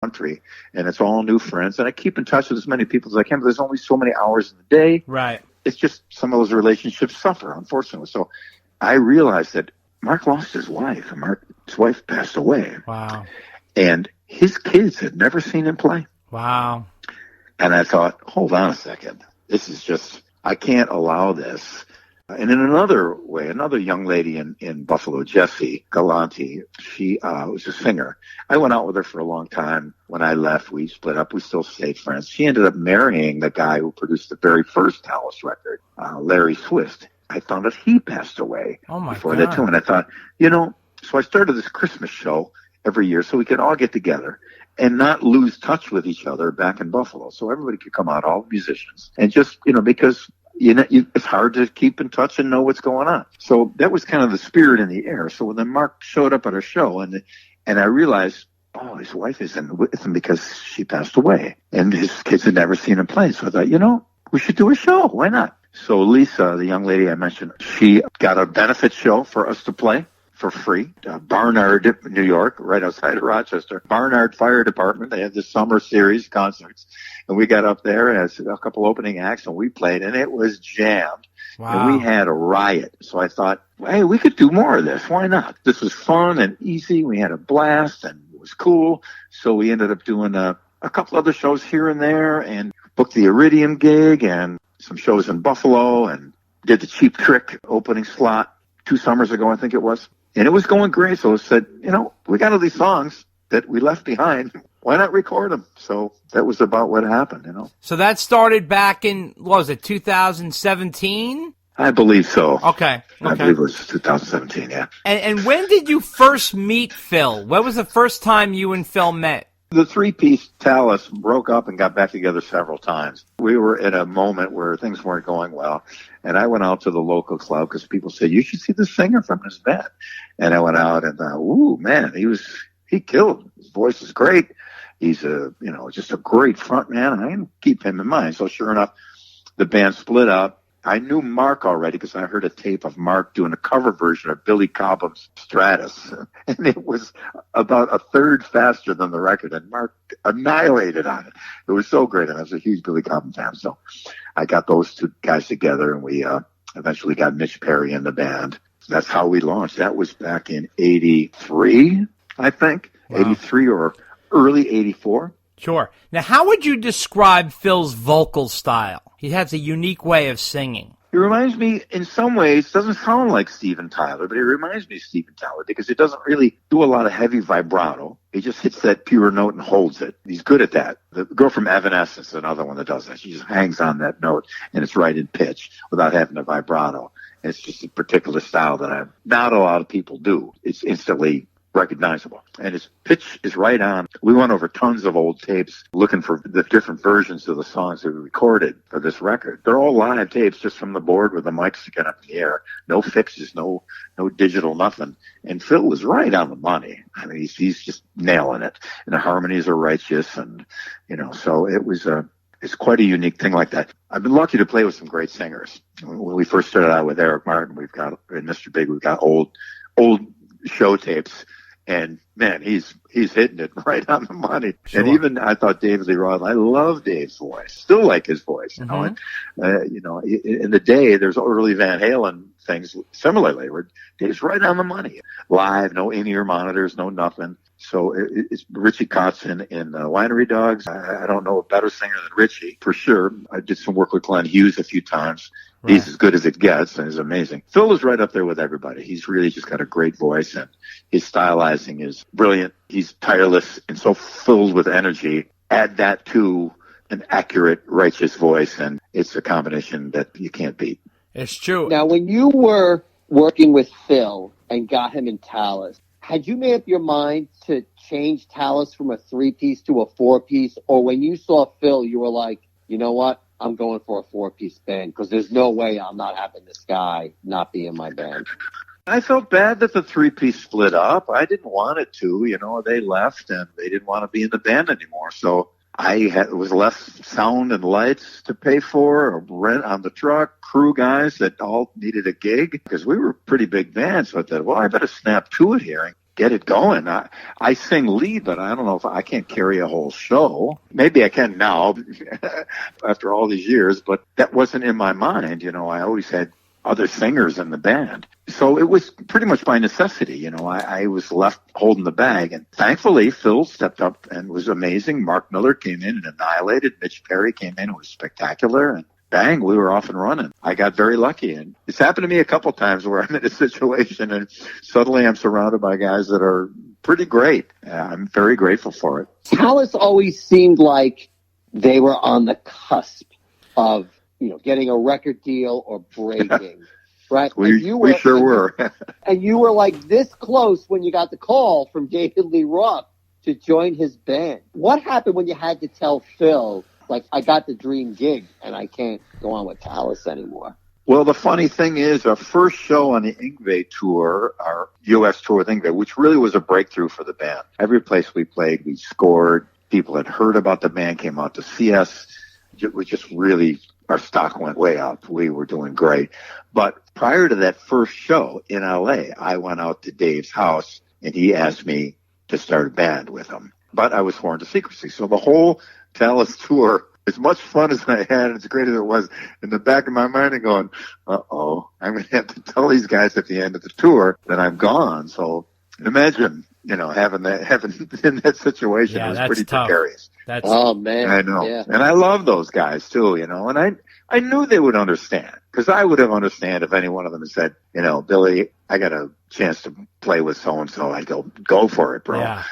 country, and it's all new friends. And I keep in touch with as many people as I can, but there's only so many hours in the day. Right. It's just some of those relationships suffer, unfortunately. So I realized that Mark lost his wife, and his wife passed away. Wow. And his kids had never seen him play. Wow. And I thought, hold on a second. This is just, I can't allow this. And in another way, another young lady in Buffalo, Jessie Galanti, she was a singer. I went out with her for a long time. When I left, we split up. We still stayed friends. She ended up marrying the guy who produced the very first Talas record, Larry Swist. I found out he passed away before that too. And I thought, so I started this Christmas show every year so we could all get together and not lose touch with each other back in Buffalo. So everybody could come out, all the musicians, and just, because it's hard to keep in touch and know what's going on. So that was kind of the spirit in the air. So when then Mark showed up at our show, and I realized, his wife isn't with him because she passed away, and his kids had never seen him play. So I thought, we should do a show. Why not? So Lisa, the young lady I mentioned, she got a benefit show for us to play for free. Barnard, New York, right outside of Rochester. Barnard Fire Department. They had this summer series concerts. And we got up there as a couple opening acts, and we played, and it was jammed. Wow. And we had a riot. So I thought, hey, we could do more of this. Why not? This was fun and easy. We had a blast, and it was cool. So we ended up doing a couple other shows here and there, and booked the Iridium gig and some shows in Buffalo, and did the Cheap Trick opening slot 2 summers ago, I think it was. And it was going great. So I said, we got all these songs that we left behind. Why not record them? So that was about what happened, So that started back in, 2017? I believe so. Okay. I believe it was 2017, yeah. And when did you first meet Phil? When was the first time you and Phil met? The 3-piece Talas broke up and got back together several times. We were at a moment where things weren't going well, and I went out to the local club because people said, you should see the singer from this band. And I went out and thought, ooh, man, he killed. His voice is great. He's just a great front man, and I didn't keep him in mind. So sure enough, the band split up. I knew Mark already because I heard a tape of Mark doing a cover version of Billy Cobham's Stratus. And it was about a third faster than the record, and Mark annihilated on it. It was so great, and I was a huge Billy Cobham fan. So I got those two guys together, and we eventually got Mitch Perry in the band. That's how we launched. That was back in 83, I think. Wow. 83 or early 84. Sure. Now, how would you describe Phil's vocal style? He has a unique way of singing. He reminds me, in some ways, doesn't sound like Steven Tyler, but he reminds me of Steven Tyler because he doesn't really do a lot of heavy vibrato. He just hits that pure note and holds it. He's good at that. The girl from Evanescence is another one that does that. She just hangs on that note, and it's right in pitch without having a vibrato. And it's just a particular style that not a lot of people do. It's instantly recognizable, and his pitch is right on. We went over tons of old tapes looking for the different versions of the songs that we recorded for this record. They're all live tapes just from the board with the mics sticking up in the air. No fixes, no digital, nothing. And Phil was right on the money. I mean, he's just nailing it, and the harmonies are righteous, and so it was it's quite a unique thing like that. I've been lucky to play with some great singers. When we first started out with Eric Martin, and Mr. Big, we've got old show tapes. And man, he's hitting it right on the money. Sure. And even I thought David Lee Roth. I love Dave's voice. Still like his voice. And, in the day, there's early Van Halen things similarly where Dave's right on the money. Live, no in-ear monitors, no nothing. So it's Richie Kotzen in Winery Dogs. I don't know a better singer than Richie for sure. I did some work with Glenn Hughes a few times. Right. He's as good as it gets, and he's amazing. Phil is right up there with everybody. He's really just got a great voice, and his stylizing is brilliant. He's tireless and so filled with energy. Add that to an accurate, righteous voice, and it's a combination that you can't beat. It's true. Now, when you were working with Phil and got him in Talas, had you made up your mind to change Talas from a 3-piece to a 4-piece? Or when you saw Phil, you were like, you know what? I'm going for a 4-piece band because there's no way I'm not having this guy not be in my band. I felt bad that the 3-piece split up. I didn't want it to. They left and they didn't want to be in the band anymore. So it was less sound and lights to pay for or rent on the truck, crew guys that all needed a gig because we were a pretty big band. So I thought, well, I better snap to it here and get it going. I sing lead, but I don't know if I can't carry a whole show. Maybe I can now after all these years, but that wasn't in my mind. I always had other singers in the band. So it was pretty much by necessity. I was left holding the bag, and thankfully Phil stepped up and was amazing. Mark Miller came in and annihilated. Mitch Perry came in and was spectacular, and bang, we were off and running. I got very lucky, and it's happened to me a couple times where I'm in a situation and suddenly I'm surrounded by guys that are pretty great. I'm very grateful for it. Talas always seemed like they were on the cusp of, getting a record deal or breaking, right? We sure were. And you were like this close when you got the call from David Lee Roth to join his band. What happened when you had to tell Phil, like, I got the dream gig and I can't go on with Talas anymore? Well, the funny thing is, our first show on the Yngwie tour, our U.S. tour with Yngwie, which really was a breakthrough for the band. Every place we played, we scored. People had heard about the band, came out to see us. We just really, our stock went way up. We were doing great. But prior to that first show in L.A., I went out to Dave's house, and he asked me to start a band with him. But I was sworn to secrecy. So the whole Talas tour, as much fun as I had, as great as it was, in the back of my mind, I'm going, uh-oh, I'm going to have to tell these guys at the end of the tour that I'm gone. So imagine, having in that situation. It was pretty precarious. Oh, man. I know. Yeah. And I love those guys, too, and I knew they would understand, because I would have understand if any one of them had said, Billy, I got a chance to play with so-and-so. I'd go for it, bro. Yeah.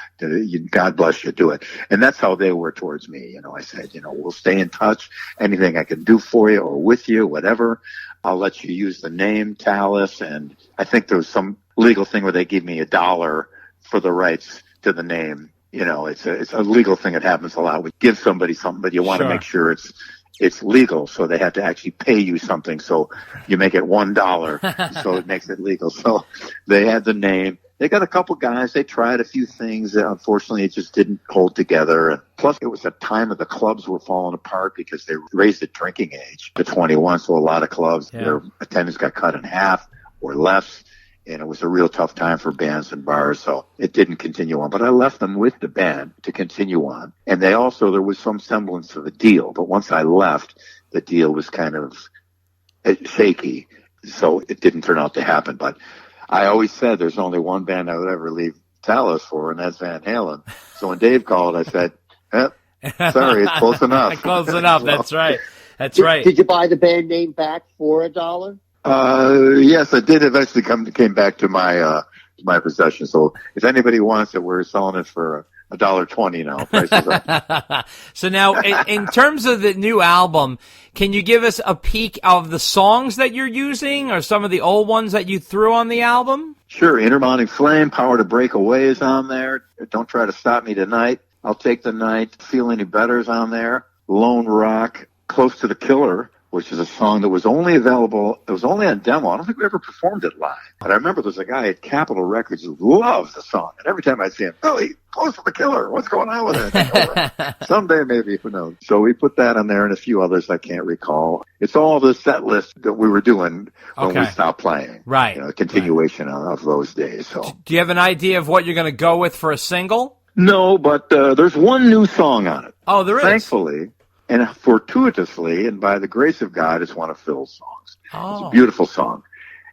God bless you, do it. And that's how they were towards me. I said, we'll stay in touch. Anything I can do for you or with you, whatever, I'll let you use the name Talas. And I think there was some legal thing where they give me $1 for the rights to the name. It's a legal thing that happens a lot. We give somebody something, but you want to make sure it's legal, so they have to actually pay you something. So you make it $1, so it makes it legal. So they had the name. They got a couple guys. They tried a few things. Unfortunately, it just didn't hold together. And plus, it was a time of the clubs were falling apart because they raised the drinking age to 21. So a lot of clubs, their attendance got cut in half or less. And it was a real tough time for bands and bars, so it didn't continue on. But I left them with the band to continue on. And there was some semblance of a deal. But once I left, the deal was kind of shaky, so it didn't turn out to happen. But I always said there's only one band I would ever leave Talas for, and that's Van Halen. So when Dave called, I said, sorry, it's close enough. Close enough, that's right. That's right. Did you buy the band name back for $1? Yes, I did eventually came back to my possession. So if anybody wants it, we're selling it for $1.20 now. Prices up. So now, in terms of the new album, can you give us a peek of the songs that you're using, or some of the old ones that you threw on the album? Sure. Intermounting Flame, Power to Break Away is on there. Don't Try to Stop Me Tonight. I'll Take the Night. Feel Any Better is on there. Lone Rock, Close to the Killer, which is a song that was only available, it was only on demo. I don't think we ever performed it live. But I remember there's a guy at Capitol Records who loves the song. And every time I see him, Billy, Close to the Killer, what's going on with it? Someday maybe, who knows. So we put that on there and a few others I can't recall. It's all the set list that we were doing when we stopped playing. Right. A continuation of those days. So, do you have an idea of what you're going to go with for a single? No, but there's one new song on it. Oh, there is? Thankfully. And fortuitously, and by the grace of God, it's one of Phil's songs. Oh. It's a beautiful song.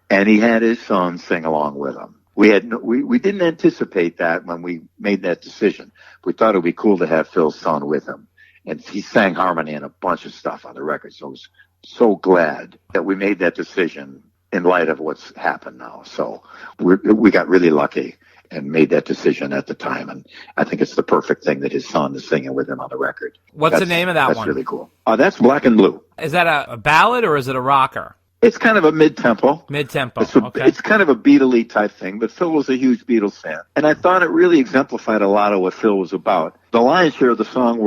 And he had his son sing along with him. We didn't anticipate that when we made that decision. We thought it would be cool to have Phil's son with him. And he sang harmony and a bunch of stuff on the record. So I was so glad that we made that decision in light of what's happened now. So we got really lucky and made that decision at the time. And I think it's the perfect thing that his son is singing with him on the record. What's the name of that one? That's really cool. That's Black and Blue. Is that a ballad or is it a rocker? It's kind of a mid-tempo. Mid-tempo, okay. It's kind of a Beatle-y type thing, but Phil was a huge Beatles fan. And I thought it really exemplified a lot of what Phil was about. The lion's share of the songs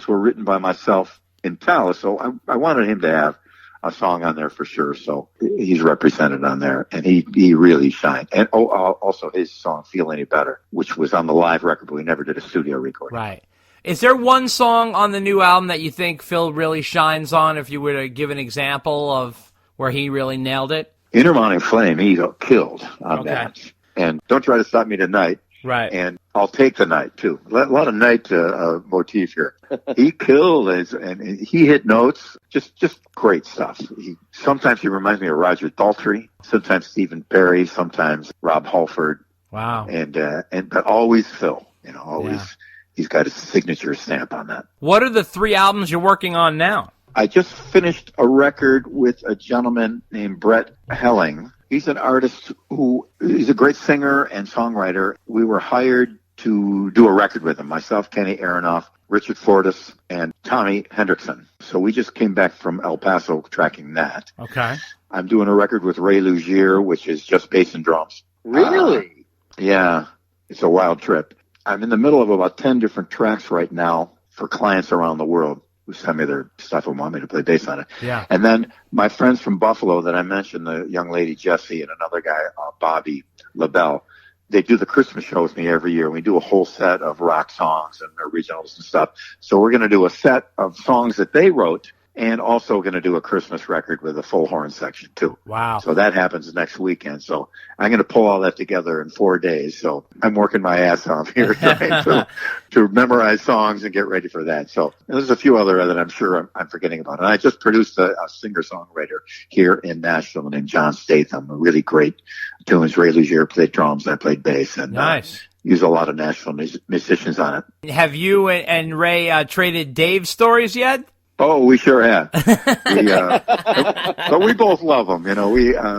were written by myself in Talas, so I wanted him to have a song on there for sure. So he's represented on there, and he really shined. And also his song "Feel Any Better," which was on the live record, but we never did a studio recording. Right. Is there one song on the new album that you think Phil really shines on? If you were to give an example of where he really nailed it, Intermounting Flame, he got killed on that. And Don't Try to Stop Me Tonight. Right. And I'll Take the Night, too. A lot of night motif here. He killed and he hit notes. Just great stuff. Sometimes he reminds me of Roger Daltrey, sometimes Stephen Perry, sometimes Rob Halford. Wow. But always Phil, always. Yeah. He's got his signature stamp on that. What are the 3 albums you're working on now? I just finished a record with a gentleman named Brett Helling. He's an artist he's a great singer and songwriter. We were hired to do a record with him, myself, Kenny Aronoff, Richard Fortas, and Tommy Hendrickson. So we just came back from El Paso tracking that. Okay. I'm doing a record with Ray Lugier, which is just bass and drums. Really? Yeah. It's a wild trip. I'm in the middle of about 10 different tracks right now for clients around the world who send me their stuff and want me to play bass on it. Yeah. And then my friends from Buffalo that I mentioned, the young lady Jessie and another guy, Bobby LaBelle, they do the Christmas show with me every year. We do a whole set of rock songs and originals and stuff. So we're going to do a set of songs that they wrote, and also going to do a Christmas record with a full horn section, too. Wow. So that happens next weekend. So I'm going to pull all that together in 4 days. So I'm working my ass off here trying to memorize songs and get ready for that. So there's a few other that I'm sure I'm forgetting about. And I just produced a singer-songwriter here in Nashville named John Statham, a really great tunes. Ray Lugier played drums, I played bass. And nice. Use a lot of Nashville musicians on it. Have you and Ray traded Dave stories yet? Oh, we sure have. But we both love him.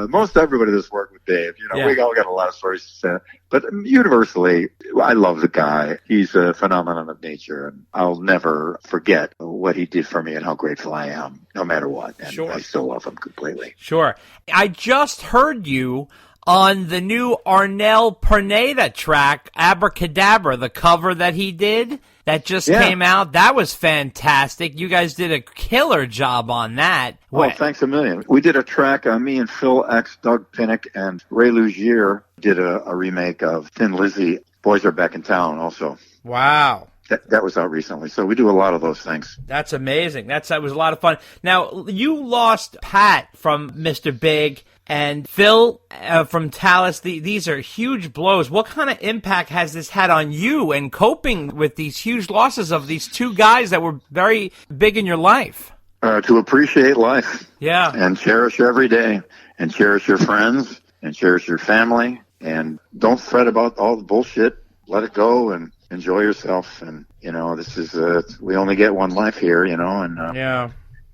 Most everybody that's worked with Dave, we all got a lot of stories to say. But universally, I love the guy. He's a phenomenon of nature, and I'll never forget what he did for me and how grateful I am, no matter what. And sure. I still love him completely. Sure. I just heard you on the new Arnel Perneda track, Abracadabra, the cover that he did. That just came out. That was fantastic. You guys did a killer job on that. Well, thanks a million. We did a track, me and Phil X, Doug Pinnick, and Ray Lugier did a remake of Thin Lizzy, Boys Are Back in Town also. Wow. That was out recently. So we do a lot of those things. That's amazing. That was a lot of fun. Now, you lost Pat from Mr. Big and Phil from Talas. These are huge blows. What kind of impact has this had on you and coping with these huge losses of these 2 guys that were very big in your life? To appreciate life. Yeah. And cherish every day. And cherish your friends. And cherish your family. And don't fret about all the bullshit. Let it go and enjoy yourself. And, this is, we only get one life here, and yeah.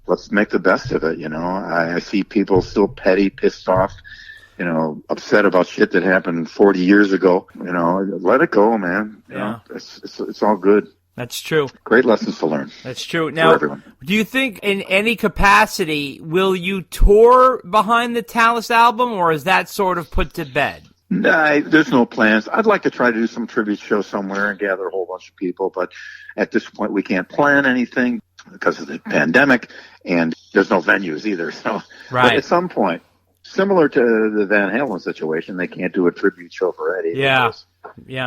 Let's make the best of it, I see people still petty, pissed off, upset about shit that happened 40 years ago. Let it go, man. It's all good. That's true. Great lessons to learn. That's true. Now, do you think in any capacity will you tour behind the Talas album, or is that sort of put to bed? No, there's no plans. I'd like to try to do some tribute show somewhere and gather a whole bunch of people, but at this point we can't plan anything because of the pandemic, and there's no venues either. So, right. But at some point, similar to the Van Halen situation, they can't do a tribute show for Eddie. Yeah.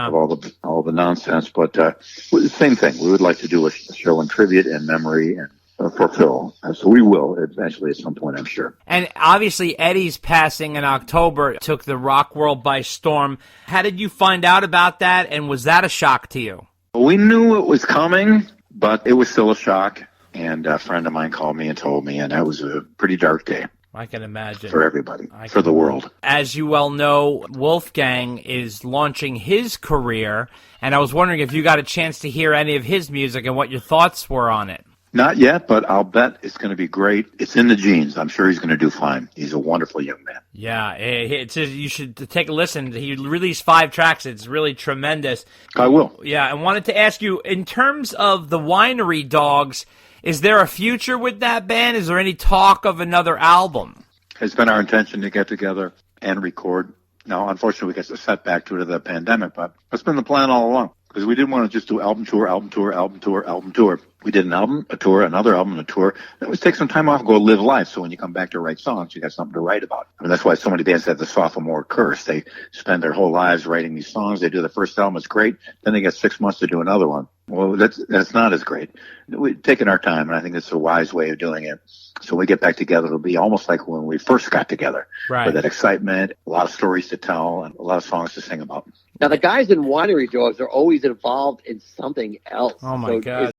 Of all the nonsense, but same thing. We would like to do a show in tribute and memory and for Phil. So we will eventually at some point, I'm sure. And obviously Eddie's passing in October took the rock world by storm. How did you find out about that, and was that a shock to you? We knew it was coming, but it was still a shock. And a friend of mine called me and told me, and that was a pretty dark day. I can imagine. For everybody, for the world. As you well know, Wolfgang is launching his career, and I was wondering if you got a chance to hear any of his music and what your thoughts were on it. Not yet, but I'll bet it's going to be great. It's in the genes. I'm sure he's going to do fine. He's a wonderful young man. Yeah, you should take a listen. He released 5 tracks. It's really tremendous. I will. Yeah, I wanted to ask you, in terms of the Winery Dogs, is there a future with that band? Is there any talk of another album? It's been our intention to get together and record. Now, unfortunately, we got a setback due to the pandemic, but that's been the plan all along. Because we didn't want to just do album tour. We did an album, a tour, another album, a tour. Then we take some time off and go live life. So when you come back to write songs, you got something to write about. I mean, that's why so many bands have the sophomore curse. They spend their whole lives writing these songs. They do the first album, it's great. Then they get 6 months to do another one. Well, that's not as great. We've taken our time, and I think it's a wise way of doing it. So when we get back together, it'll be almost like when we first got together. Right. With that excitement, a lot of stories to tell, and a lot of songs to sing about. Now, the guys in Winery Dogs are always involved in something else. Oh, my God.